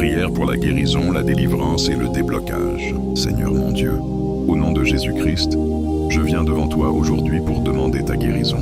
Prière pour la guérison, la délivrance et le déblocage. Seigneur mon Dieu, au nom de Jésus-Christ, je viens devant toi aujourd'hui pour demander ta guérison,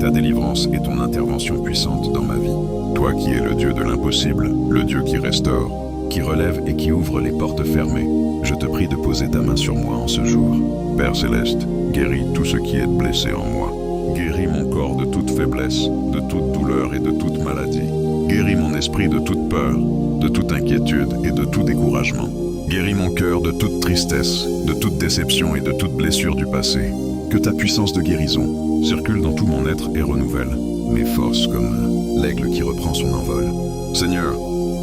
ta délivrance et ton intervention puissante dans ma vie. Toi qui es le Dieu de l'impossible, le Dieu qui restaure, qui relève et qui ouvre les portes fermées, je te prie de poser ta main sur moi en ce jour. Père Céleste, guéris tout ce qui est blessé en moi. Guéris mon corps de toute faiblesse, de toute douleur et de toute maladie. Guéris mon esprit de toute peur, de toute inquiétude et de tout découragement. Guéris mon cœur de toute tristesse, de toute déception et de toute blessure du passé. Que ta puissance de guérison circule dans tout mon être et renouvelle mes forces comme l'aigle qui reprend son envol. Seigneur,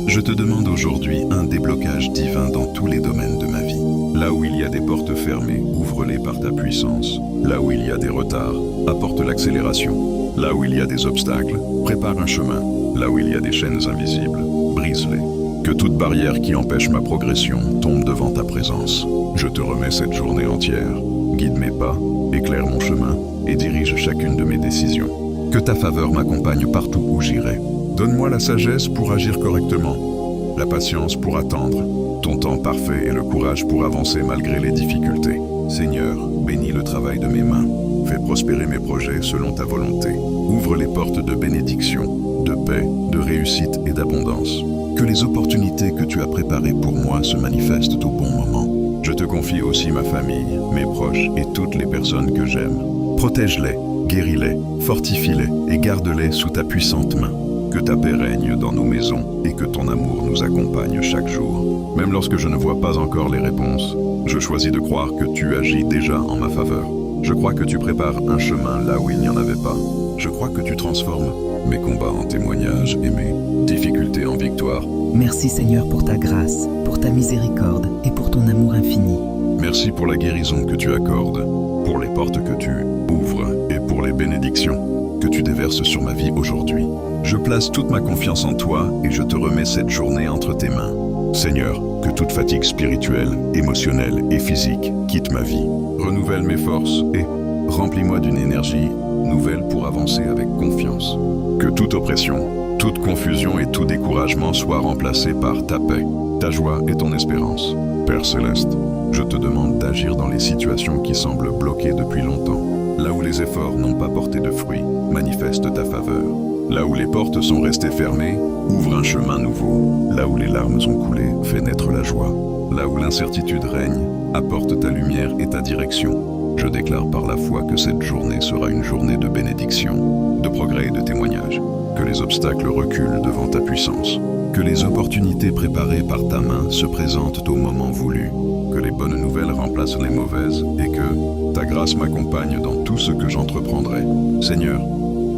je te demande aujourd'hui un déblocage divin dans tous les domaines de ma vie. Là où il y a des portes fermées, ouvre-les par ta puissance. Là où il y a des retards, apporte l'accélération. Là où il y a des obstacles, prépare un chemin. Là où il y a des chaînes invisibles, brise-les. Que toute barrière qui empêche ma progression tombe devant ta présence. Je te remets cette journée entière. Guide mes pas, éclaire mon chemin et dirige chacune de mes décisions. Que ta faveur m'accompagne partout où j'irai. Donne-moi la sagesse pour agir correctement, la patience pour attendre, ton temps parfait et le courage pour avancer malgré les difficultés. Seigneur, bénis le travail de mes mains. Fais prospérer mes projets selon ta volonté. Ouvre les portes de bénédiction, de paix, de réussite et d'abondance. Que les opportunités que tu as préparées pour moi se manifestent au bon moment. Je te confie aussi ma famille, mes proches et toutes les personnes que j'aime. Protège-les, guéris-les, fortifie-les et garde-les sous ta puissante main. Que ta paix règne dans nos maisons et que ton amour nous accompagne chaque jour. Même lorsque je ne vois pas encore les réponses, je choisis de croire que tu agis déjà en ma faveur. Je crois que tu prépares un chemin là où il n'y en avait pas. Je crois que tu transformes mes combats en témoignages et mes difficultés en victoire. Merci Seigneur pour ta grâce, pour ta miséricorde et pour ton amour infini. Merci pour la guérison que tu accordes, pour les portes que tu ouvres et pour les bénédictions que tu déverses sur ma vie aujourd'hui. Je place toute ma confiance en toi et je te remets cette journée entre tes mains. Seigneur, que toute fatigue spirituelle, émotionnelle et physique quitte ma vie. Renouvelle mes forces et remplis-moi d'une énergie nouvelle pour avancer avec confiance. Que toute oppression, toute confusion et tout découragement soient remplacés par ta paix, ta joie et ton espérance. Père Céleste, je te demande d'agir dans les situations qui semblent bloquées depuis longtemps. Là où les efforts n'ont pas porté de fruits, manifeste ta faveur. Là où les portes sont restées fermées, ouvre un chemin nouveau. Là où les larmes ont coulé, fais naître la joie. Là où l'incertitude règne, apporte ta lumière et ta direction. Je déclare par la foi que cette journée sera une journée de bénédiction, de progrès et de témoignage. Que les obstacles reculent devant ta puissance. Que les opportunités préparées par ta main se présentent au moment voulu. Que les bonnes nouvelles remplacent les mauvaises et que ta grâce m'accompagne dans tout ce que j'entreprendrai. Seigneur,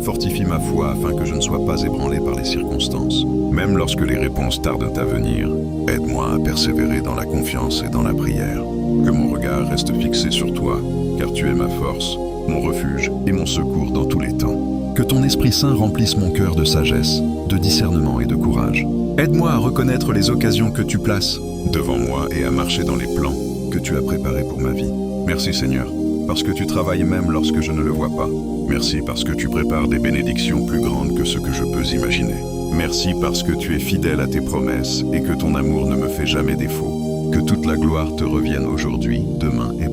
fortifie ma foi afin que je ne sois pas ébranlé par les circonstances. Même lorsque les réponses tardent à venir, aide-moi à persévérer dans la confiance et dans la prière. Que mon regard reste fixé sur toi, car tu es ma force, mon refuge et mon secours dans tous les temps. Que ton Esprit Saint remplisse mon cœur de sagesse, de discernement et de courage. Aide-moi à reconnaître les occasions que tu places devant moi et à marcher dans les plans que tu as préparés pour ma vie. Merci Seigneur, parce que tu travailles même lorsque je ne le vois pas. Merci parce que tu prépares des bénédictions plus grandes que ce que je peux imaginer. Merci parce que tu es fidèle à tes promesses et que ton amour ne me fait jamais défaut. Que toute la gloire te revienne aujourd'hui, demain et